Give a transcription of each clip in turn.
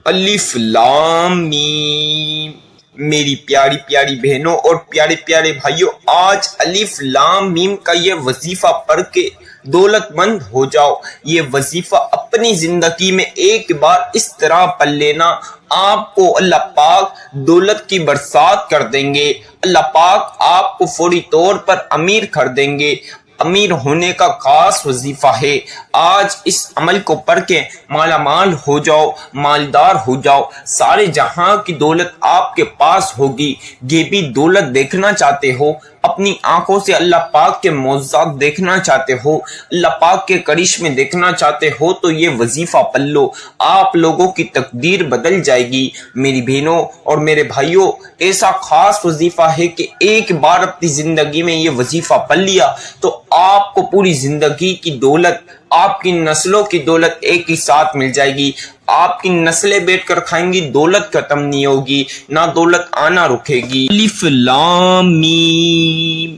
الف لام میم۔ میری پیاری پیاری بہنوں اور پیارے پیارے بھائیوں، آج الف لام میم کا یہ وظیفہ پڑھ کے دولت مند ہو جاؤ۔ یہ وظیفہ اپنی زندگی میں ایک بار اس طرح پڑھ لینا، آپ کو اللہ پاک دولت کی برسات کر دیں گے۔ اللہ پاک آپ کو فوری طور پر امیر کر دیں گے۔ امیر ہونے کا خاص وظیفہ ہے۔ آج اس عمل کو پڑھ کے مالا مال ہو جاؤ، مالدار ہو جاؤ، سارے جہاں کی دولت آپ کے پاس ہوگی۔ یہ بھی دولت دیکھنا چاہتے ہو، اپنی آنکھوں سے اللہ پاک کے معجزات دیکھنا چاہتے ہو، اللہ پاک کے کرشمے دیکھنا چاہتے ہو تو یہ وظیفہ پڑھ لو، آپ لوگوں کی تقدیر بدل جائے گی۔ میری بہنوں اور میرے بھائیوں، ایسا خاص وظیفہ ہے کہ ایک بار اپنی زندگی میں یہ وظیفہ پڑھ لیا تو آپ کو پوری زندگی کی دولت، آپ کی نسلوں کی دولت ایک ہی ساتھ مل جائے گی۔ آپ کی نسلیں بیٹھ کر کھائیں گی، دولت ختم نہیں ہوگی، نہ دولت آنا رکے گی۔ الف لام میم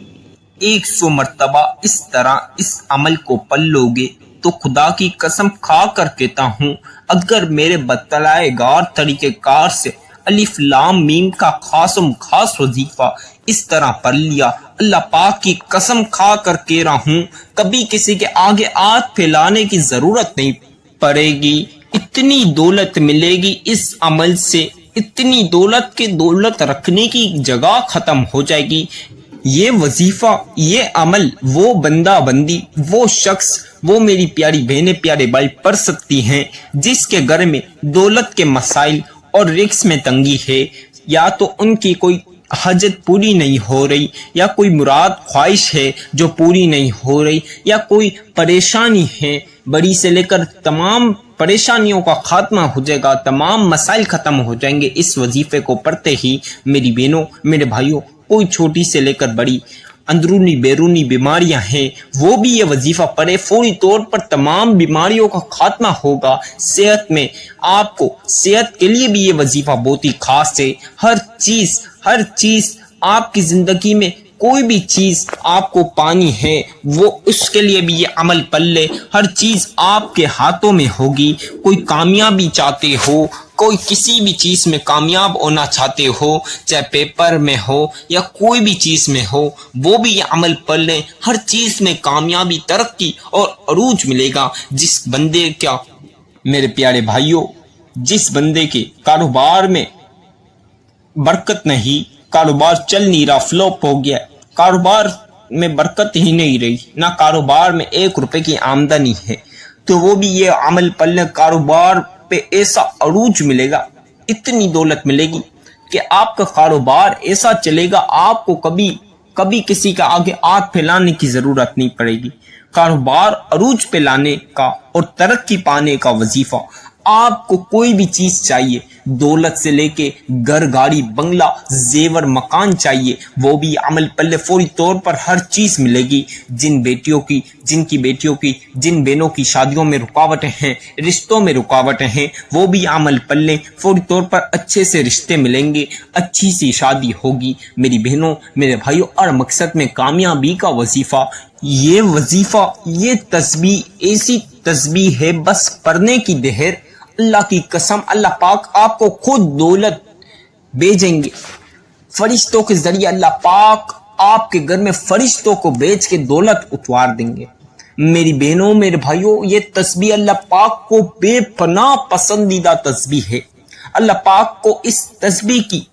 100 مرتبہ اس طرح اس عمل کو پڑھ لو گے تو خدا کی قسم کھا کر کہتا ہوں، اگر میرے بتلائے گار طریقہ کار سے الف لام میم کا خاص وظیفہ اس طرح پڑھ لیا، اللہ پاک کی قسم کھا کر کہہ رہا ہوں، کبھی کسی کے آگے ہاتھ پھیلانے کی ضرورت نہیں پڑے گی۔ اتنی دولت ملے گی اس عمل سے، اتنی دولت کے دولت رکھنے کی جگہ ختم ہو جائے گی۔ یہ وظیفہ، یہ عمل، وہ بندہ بندی، وہ شخص، وہ میری پیاری بہنیں پیارے بھائی پڑھ سکتی ہیں جس کے گھر میں دولت کے مسائل اور رزق میں تنگی ہے، یا تو ان کی کوئی حاجت پوری نہیں ہو رہی، یا کوئی مراد خواہش ہے جو پوری نہیں ہو رہی، یا کوئی پریشانی ہے، بڑی سے لے کر تمام پریشانیوں کا خاتمہ ہو جائے گا، تمام مسائل ختم ہو جائیں گے اس وظیفے کو پڑھتے ہی۔ میری بہنوں میرے بھائیوں، کوئی چھوٹی سے لے کر بڑی اندرونی بیرونی بیماریاں ہیں، وہ بھی یہ وظیفہ پڑھے، فوری طور پر تمام بیماریوں کا خاتمہ ہوگا۔ صحت میں آپ کو، صحت کے لیے بھی یہ وظیفہ بہت ہی خاص ہے۔ ہر چیز آپ کی زندگی میں، کوئی بھی چیز آپ کو پانی ہے، وہ اس کے لیے بھی یہ عمل پڑھ لے، ہر چیز آپ کے ہاتھوں میں ہوگی۔ کوئی کامیابی چاہتے ہو، کوئی کسی بھی چیز میں کامیاب ہونا چاہتے ہو، چاہے پیپر میں ہو یا کوئی بھی چیز میں ہو، وہ بھی یہ عمل پڑھ لیں، ہر چیز میں کامیابی، ترقی اور عروج ملے گا۔ جس بندے کا، میرے پیارے بھائیوں، جس بندے کے کاروبار میں برکت نہیں، کاروبار چل نہیں رہا، فلوپ ہو گیا، کاروبار میں برکت ہی نہیں رہی، نہ کاروبار میں 1 روپے کی آمدنی ہے، تو وہ بھی یہ عمل پڑھ لیں، کاروبار پہ ایسا عروج ملے گا، اتنی دولت ملے گی کہ آپ کا کاروبار ایسا چلے گا، آپ کو کبھی کسی کا آگے ہاتھ پھیلانے کی ضرورت نہیں پڑے گی۔ کاروبار عروج پہ لانے کا اور ترقی پانے کا وظیفہ، آپ کو کوئی بھی چیز چاہیے، دولت سے لے کے گھر گاڑی بنگلہ زیور مکان چاہیے، وہ بھی عمل پلے فوری طور پر ہر چیز ملے گی۔ جن کی بیٹیوں کی جن بہنوں کی شادیوں میں رکاوٹیں ہیں، رشتوں میں رکاوٹیں ہیں، وہ بھی عمل پلے فوری طور پر اچھے سے رشتے ملیں گے، اچھی سی شادی ہوگی۔ میری بہنوں میرے بھائیوں، اور مقصد میں کامیابی کا وظیفہ، یہ وظیفہ، یہ تسبیح ایسی تسبیح ہے، بس پڑھنے کی دہر، اللہ کی قسم اللہ پاک آپ کو خود دولت بھیجیں گے فرشتوں کے ذریعے۔ اللہ پاک آپ کے گھر میں فرشتوں کو بھیج کے دولت اتوار دیں گے۔ میری بہنوں میرے بھائیوں، یہ تسبیح اللہ پاک کو بے پناہ پسندیدہ تسبیح ہے۔ اللہ پاک کو اس تسبیح کی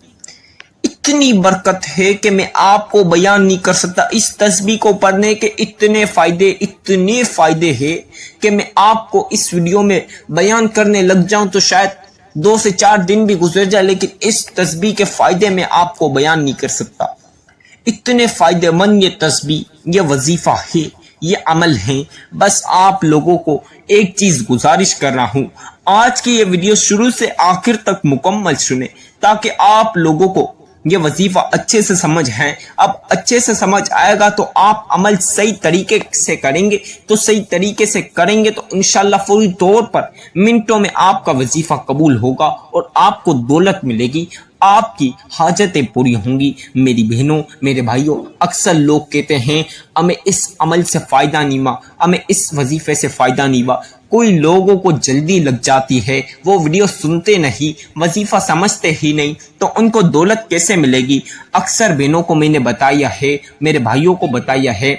اتنی برکت ہے کہ میں آپ کو بیان نہیں کر سکتا۔ اس تسبیح کو پڑھنے کے اتنے فائدے ہیں کہ میں آپ کو اس ویڈیو میں بیان کرنے لگ جاؤں تو شاید 2 سے 4 دن بھی گزر جائے، لیکن اس تسبیح کے فائدے میں آپ کو بیان نہیں کر سکتا۔ اتنے فائدے مند یہ تسبیح، یہ وظیفہ ہے، یہ عمل ہے۔ بس آپ لوگوں کو ایک چیز گزارش کر رہا ہوں، آج کی یہ ویڈیو شروع سے آخر تک مکمل سنیں تاکہ آپ لوگوں کو یہ وظیفہ اچھے سے سمجھ ہے۔ اب اچھے سے سمجھ آئے گا تو آپ عمل صحیح طریقے سے کریں گے، تو انشاءاللہ فوری طور پر منٹوں میں آپ کا وظیفہ قبول ہوگا اور آپ کو دولت ملے گی، آپ کی حاجتیں پوری ہوں گی۔ میری بہنوں میرے بھائیوں، اکثر لوگ کہتے ہیں ہمیں اس عمل سے فائدہ نہیں ہوا، ہمیں اس وظیفے سے فائدہ نہیں ہوا۔ کوئی لوگوں کو جلدی لگ جاتی ہے، وہ ویڈیو سنتے نہیں، وظیفہ سمجھتے ہی نہیں، تو ان کو دولت کیسے ملے گی؟ اکثر بہنوں کو میں نے بتایا ہے، میرے بھائیوں کو بتایا ہے،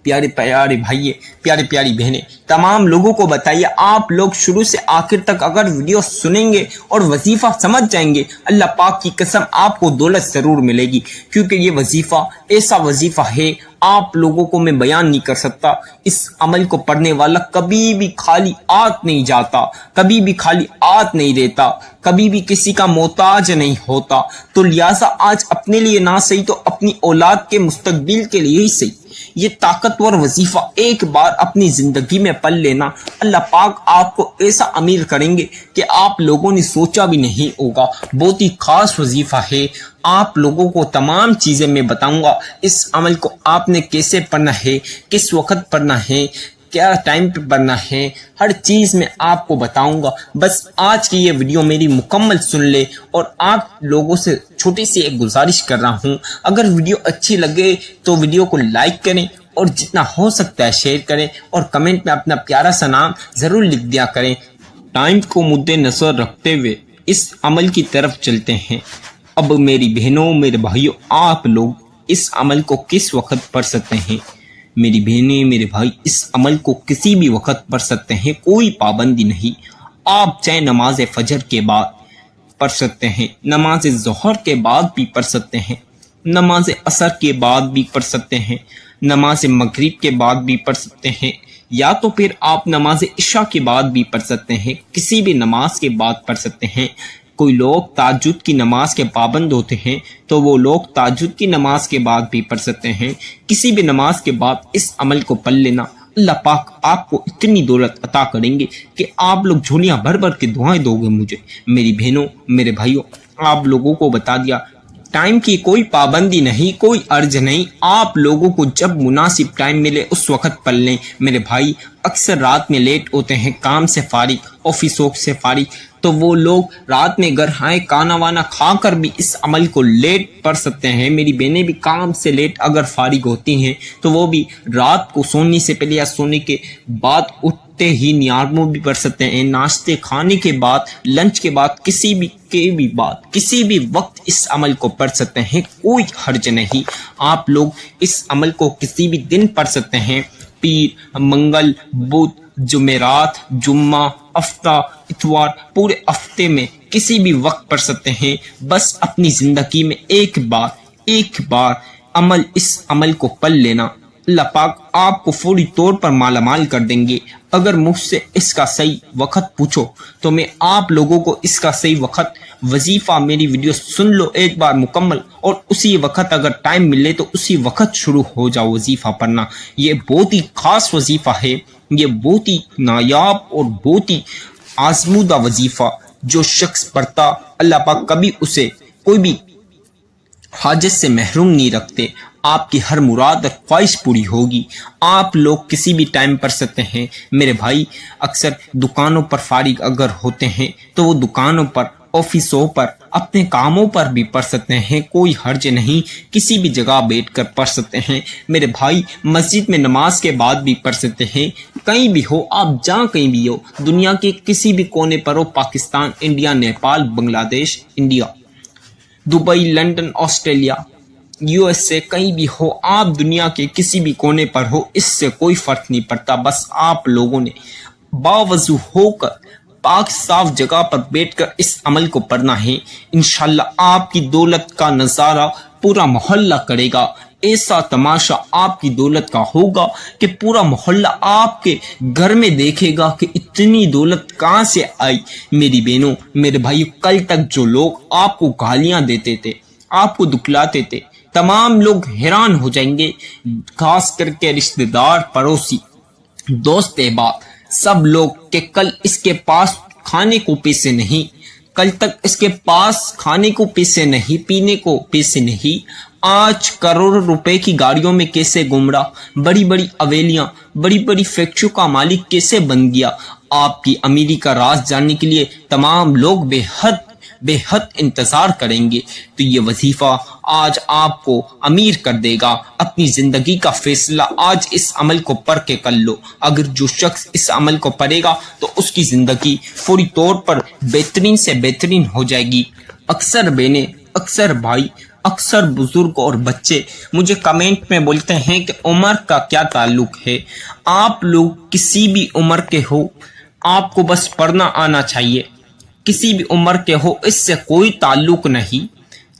پیارے پیارے بھائی، پیاری پیاری بہنیں، تمام لوگوں کو بتائیے، آپ لوگ شروع سے آخر تک اگر ویڈیو سنیں گے اور وظیفہ سمجھ جائیں گے، اللہ پاک کی قسم آپ کو دولت ضرور ملے گی، کیونکہ یہ وظیفہ ایسا وظیفہ ہے آپ لوگوں کو میں بیان نہیں کر سکتا۔ اس عمل کو پڑھنے والا کبھی بھی خالی ہاتھ نہیں جاتا، کبھی بھی خالی ہاتھ نہیں دیتا، کبھی بھی کسی کا محتاج نہیں ہوتا۔ تو لہٰذا آج اپنے لیے نہ صحیح تو اپنی اولاد کے مستقبل کے لیے ہی صحیح یہ طاقتور وظیفہ ایک بار اپنی زندگی میں پل لینا، اللہ پاک آپ کو ایسا امیر کریں گے کہ آپ لوگوں نے سوچا بھی نہیں ہوگا۔ بہت ہی خاص وظیفہ ہے، آپ لوگوں کو تمام چیزیں میں بتاؤں گا۔ اس عمل کو آپ نے کیسے پڑھنا ہے، کس وقت پڑھنا ہے، کیا ٹائم پہ پڑھنا ہے، ہر چیز میں آپ کو بتاؤں گا۔ بس آج کی یہ ویڈیو میری مکمل سن لے، اور آپ لوگوں سے چھوٹی سی ایک گزارش کر رہا ہوں، اگر ویڈیو اچھی لگے تو ویڈیو کو لائک کریں اور جتنا ہو سکتا ہے شیئر کریں، اور کمنٹ میں اپنا پیارا سا نام ضرور لکھ دیا کریں۔ ٹائم کو مد نظر رکھتے ہوئے اس عمل کی طرف چلتے ہیں۔ اب میری بہنوں، میرے بھائیوں، آپ لوگ اس عمل کو کس وقت پڑھ سکتے ہیں؟ میری بہنیں، میرے بھائی، اس عمل کو کسی بھی وقت پڑھ سکتے ہیں، کوئی پابندی نہیں۔ آپ چاہے نماز فجر کے بعد پڑھ سکتے ہیں، نماز ظہر کے بعد بھی پڑھ سکتے ہیں، نماز عصر کے بعد بھی پڑھ سکتے ہیں، نماز مغرب کے بعد بھی پڑھ سکتے ہیں، یا تو پھر آپ نماز عشاء کے بعد بھی پڑھ سکتے ہیں، کسی بھی نماز کے بعد پڑھ سکتے ہیں۔ کوئی لوگ تہجد کی نماز کے پابند ہوتے ہیں تو وہ لوگ تہجد کی نماز کے بعد بھی پڑھ سکتے ہیں، کسی بھی نماز کے بعد اس عمل کو پڑھ لینا، اللہ پاک آپ کو اتنی دولت عطا کریں گے کہ آپ لوگ جھولیاں بھر بھر کے دعائیں دو گے مجھے۔ میری بہنوں، میرے بھائیوں، آپ لوگوں کو بتا دیا، ٹائم کی کوئی پابندی نہیں، کوئی عرض نہیں، آپ لوگوں کو جب مناسب ٹائم ملے اس وقت پڑھ لیں۔ میرے بھائی اکثر رات میں لیٹ ہوتے ہیں، کام سے فارغ، آفسوں سے فارغ، تو وہ لوگ رات میں گھر آئے کھانا وانا کھا کر بھی اس عمل کو لیٹ پڑھ سکتے ہیں۔ میری بہنیں بھی کام سے لیٹ اگر فارغ ہوتی ہیں تو وہ بھی رات کو سونے سے پہلے یا سونے کے بعد اٹھتے ہی نیارموں بھی پڑھ سکتے ہیں، ناشتے کھانے کے بعد، لنچ کے بعد، کسی بھی وقت اس عمل کو پڑھ سکتے ہیں، کوئی حرج نہیں۔ آپ لوگ اس عمل کو کسی بھی دن پڑھ سکتے ہیں، پیر، منگل، بدھ، جمعرات، جمعہ، ہفتہ، اتوار، پورے ہفتے میں کسی بھی وقت پڑھ سکتے ہیں۔ بس اپنی زندگی میں ایک بار اس عمل کو پڑھ لینا، اللہ پاک آپ کو فوری طور پر مالا مال کر دیں گے۔ اگر مجھ سے اس کا صحیح وقت پوچھو تو میں آپ لوگوں کو اس کا صحیح وقت، وظیفہ میری ویڈیو سن لو ایک بار مکمل، اور اسی وقت اگر ٹائم ملے تو اسی وقت شروع ہو جاؤ وظیفہ پڑھنا۔ یہ بہت ہی خاص وظیفہ ہے، یہ بہت ہی نایاب اور بہت ہی آزمودہ وظیفہ، جو شخص پڑھتا اللہ پاک کبھی اسے کوئی بھی حاجت سے محروم نہیں رکھتے۔ آپ کی ہر مراد اور خواہش پوری ہوگی۔ آپ لوگ کسی بھی ٹائم پڑھ سکتے ہیں۔ میرے بھائی اکثر دکانوں پر فارغ اگر ہوتے ہیں تو وہ دکانوں پر، آفسوں پر، اپنے کاموں پر بھی پڑھ سکتے ہیں، کوئی حرج نہیں، کسی بھی جگہ بیٹھ کر پڑھ سکتے ہیں۔ میرے بھائی مسجد میں نماز کے بعد بھی پڑھ سکتے ہیں، کہیں بھی ہو آپ، جہاں کہیں بھی ہو، دنیا کے کسی بھی کونے پر ہو، پاکستان، انڈیا، نیپال، بنگلہ دیش، India, Dubai, London, Australia, USA، کہیں بھی ہو آپ، دنیا کے کسی بھی کونے پر ہو، اس سے کوئی فرق نہیں پڑتا۔ بس آپ لوگوں نے باوضو ہو کر پاک صاف جگہ پر بیٹھ کر اس عمل کو پڑھنا ہے۔ انشاءاللہ آپ کی دولت کا نظارہ پورا محلہ کرے گا، ایسا تماشا آپ کی دولت کا ہوگا کہ پورا محلہ آپ کے گھر میں دیکھے گا کہ اتنی دولت کہاں سے آئی۔ میری بہنوں، میرے بھائی، کل تک جو لوگ آپ کو گالیاں دیتے تھے، آپ کو دکھلاتے تھے، تمام لوگ حیران ہو جائیں گے، خاص کر کے رشتہ دار، پڑوسی، دوست احباب، سب لوگ، کہ کل اس کے پاس کھانے کو پیسے نہیں، کل تک اس کے پاس کھانے کو پیسے نہیں، پینے کو پیسے نہیں، آج کروڑ روپے کی گاڑیوں میں کیسے گھوم رہا، بڑی بڑی حویلیاں، بڑی بڑی فیکٹریوں کا مالک کیسے بن گیا۔ آپ کی امیری کا راز جاننے کے لیے تمام لوگ بے حد بے حد انتظار کریں گے تو یہ وظیفہ آج آپ کو امیر کر دے گا۔ اپنی زندگی کا فیصلہ آج اس عمل کو پڑھ کے کر لو۔ اگر جو شخص اس عمل کو پڑھے گا تو اس کی زندگی فوری طور پر بہترین سے بہترین ہو جائے گی۔ اکثر بہنیں، اکثر بھائی، اکثر بزرگ اور بچے مجھے کمنٹ میں بولتے ہیں کہ عمر کا کیا تعلق ہے۔ آپ لوگ کسی بھی عمر کے ہو، آپ کو بس پڑھنا آنا چاہیے۔ کسی بھی عمر کے ہو، اس سے کوئی تعلق نہیں۔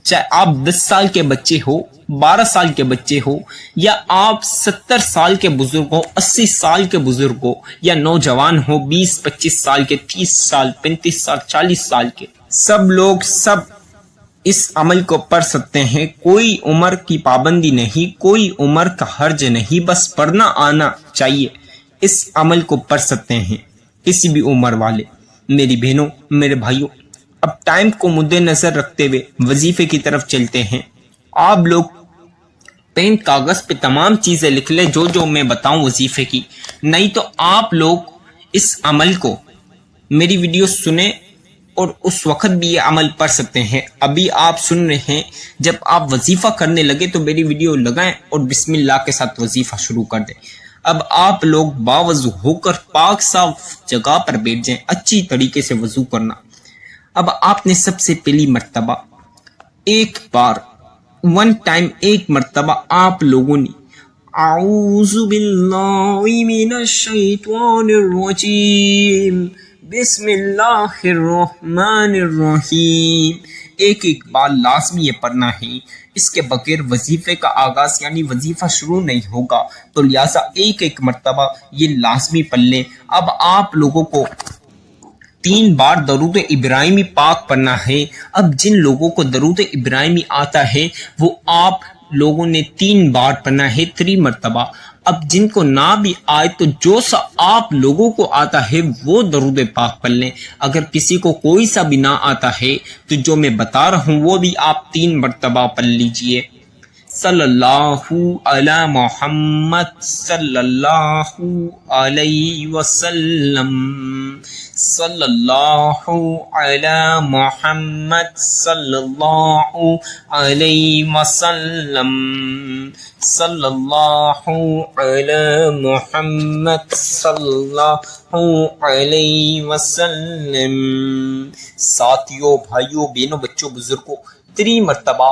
چاہے آپ 10 سال کے بچے ہو، 12 سال کے بچے ہو، یا آپ 70 سال کے بزرگ ہو، 80 سال کے بزرگ ہو، یا نوجوان ہو 20-25 سال کے، 30 سال، 35 سال، 40 سال کے، سب لوگ سب اس عمل کو پڑھ سکتے ہیں۔ کوئی عمر کی پابندی نہیں، کوئی عمر کا حرج نہیں، بس پڑھنا آنا چاہیے۔ اس عمل کو پڑھ سکتے ہیں کسی بھی عمر والے۔ میری بہنوں، میرے بھائیوں، اب ٹائم کو مد نظر رکھتے ہوئے وظیفے کی طرف چلتے ہیں۔ آپ لوگ پین کاغذ پہ تمام چیزیں لکھ لیں جو میں بتاؤں وظیفے کی، نہیں تو آپ لوگ اس عمل کو میری ویڈیو سنیں اور اس وقت بھی یہ عمل پڑھ سکتے ہیں۔ ابھی آپ سن رہے ہیں، جب آپ وظیفہ کرنے لگے تو میری ویڈیو لگائیں اور بسم اللہ کے ساتھ وظیفہ شروع کر دیں۔ اب آپ لوگ باوضو ہو کر پاک صاف جگہ پر بیٹھ جائیں، اچھی طریقے سے وضو کرنا۔ اب آپ نے سب سے پہلی مرتبہ ایک بار ون ٹائم ایک مرتبہ آپ لوگوں نے اعوذ باللہ من الشیطان الرجیم بسم اللہ الرحمن الرحیم ایک بار لازمی یہ پڑھنا ہے۔ اس کے بغیر وظیفے کا آغاز یعنی وظیفہ شروع نہیں ہوگا، تو لہٰذا ایک مرتبہ یہ لازمی پڑھ لیں۔ اب آپ لوگوں کو 3 بار درود ابراہیمی پاک پڑھنا ہے۔ اب جن لوگوں کو درود ابراہیمی آتا ہے وہ آپ لوگوں نے 3 بار پڑھنا ہے، 3 مرتبہ۔ اب جن کو نہ بھی آئے تو جو سا آپ لوگوں کو آتا ہے وہ درود پاک پڑھ لیں۔ اگر کسی کو کوئی سا بھی نہ آتا ہے تو جو میں بتا رہا ہوں وہ بھی آپ 3 مرتبہ پڑھ لیجئے۔ صلی اللہ علی محمد صلی اللہ علیہ وسلم، صلی اللہ علی محمد صلی اللہ علیہ وسلم، صلی اللہ علی محمد صلی اللہ علیہ وسلم۔ ساتھیوں، بھائیوں، بہنوں، بچوں، بزرگوں، 3 مرتبہ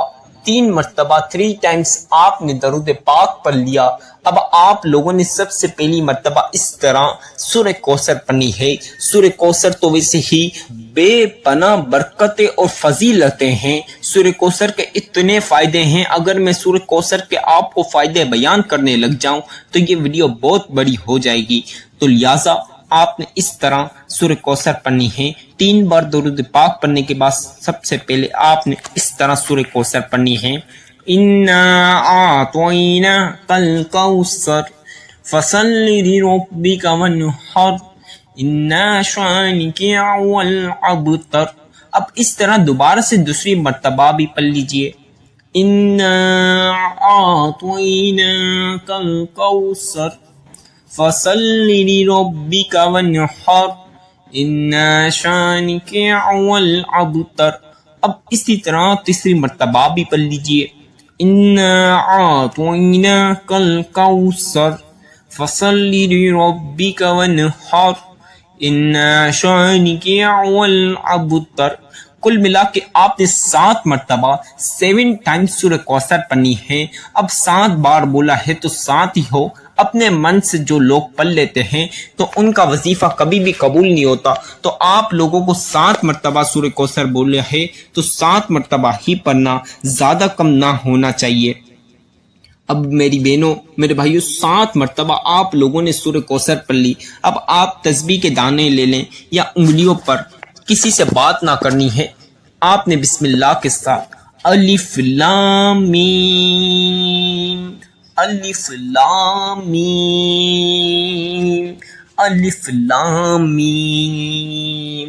3 ٹائمز آپ نے درود پاک پڑھ لیا۔ اب آپ لوگوں نے سب سے پہلی مرتبہ اس طرح سورہ کوثر پڑھنی ہے۔ سورہ کوثر تو ویسے ہی بے پناہ برکتیں اور فضیلتیں ہیں۔ سورہ کوثر کے اتنے فائدے ہیں، اگر میں سورہ کوثر کے آپ کو فائدے بیان کرنے لگ جاؤں تو یہ ویڈیو بہت بڑی ہو جائے گی، تو لہٰذا آپ نے اس طرح سورہ کوثر پڑھنی ہے۔ 3 بار درود پاک پڑھنے کے بعد سب سے پہلے آپ نے اس طرح سورہ کوثر پڑھنی ہے۔ اِنَّا أَعْطَيْنَاكَ الْكَوْثَرَ فَصَلِّ لِرَبِّكَ وَانْحَرْ إِنَّ شَانِئَكَ هُوَ الْأَبْتَرُ۔ اب اس طرح دوبارہ سے دوسری مرتبہ بھی پڑھ لیجئے۔ اِنَّا أَعْطَيْنَاكَ الْكَوْثَرَ فَصَلِّ لِرَبِّكَ وَانْحَرْ إِنَّ شَانِئَكَ هُوَ الْأَبْتَرُ۔ اب اسی طرح تیسری مرتبہ بھی پڑھ لیجئے۔ إِنَّا أَعْطَيْنَاكَ الْكَوْثَرَ فَصَلِّ لِرَبِّكَ وَانْحَرْ إِنَّ شَانِئَكَ هُوَ الْأَبْتَرُ۔ کل ملا کے آپ نے 7 مرتبہ 7 ٹائمز سورہ کوثر پڑھنی ہے۔ اب 7 بار بولا ہے تو 7 ہی ہو۔ اپنے من سے جو لوگ پڑھ لیتے ہیں تو ان کا وظیفہ کبھی بھی قبول نہیں ہوتا، تو آپ لوگوں کو 7 مرتبہ سورہ کوثر بولے ہے تو 7 مرتبہ ہی پڑھنا، زیادہ کم نہ ہونا چاہیے۔ اب میری بہنوں، میرے بھائیوں، 7 مرتبہ آپ لوگوں نے سورہ کوثر پڑھ لی۔ اب آپ تسبیح کے دانے لے لیں یا انگلیوں پر، کسی سے بات نہ کرنی ہے۔ آپ نے بسم اللہ کے ساتھ الف لام میم، الف لام میم، الف لام میم،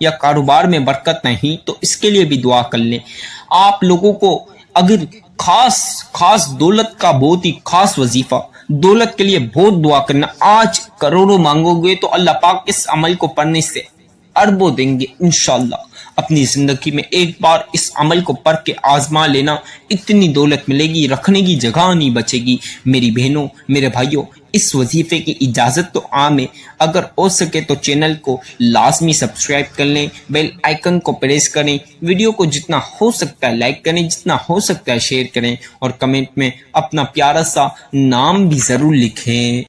یا کاروبار میں برکت نہیں تو اس کے لیے بھی دعا کر لیں۔ آپ لوگوں کو اگر خاص دولت کا بہت ہی خاص وظیفہ، دولت کے لیے بہت دعا کرنا، آج کروڑوں مانگو گے تو اللہ پاک اس عمل کو پڑھنے سے اربوں دیں گے انشاءاللہ۔ اپنی زندگی میں ایک بار اس عمل کو پڑھ کے آزما لینا، اتنی دولت ملے گی، رکھنے کی جگہ نہیں بچے گی۔ میری بہنوں، میرے بھائیوں، اس وظیفے کی اجازت تو عام ہے، اگر ہو سکے تو چینل کو لازمی سبسکرائب کر لیں، بیل آئیکن کو پریس کریں، ویڈیو کو جتنا ہو سکتا ہے لائک کریں، جتنا ہو سکتا ہے شیئر کریں، اور کمنٹ میں اپنا پیارا سا نام بھی ضرور لکھیں۔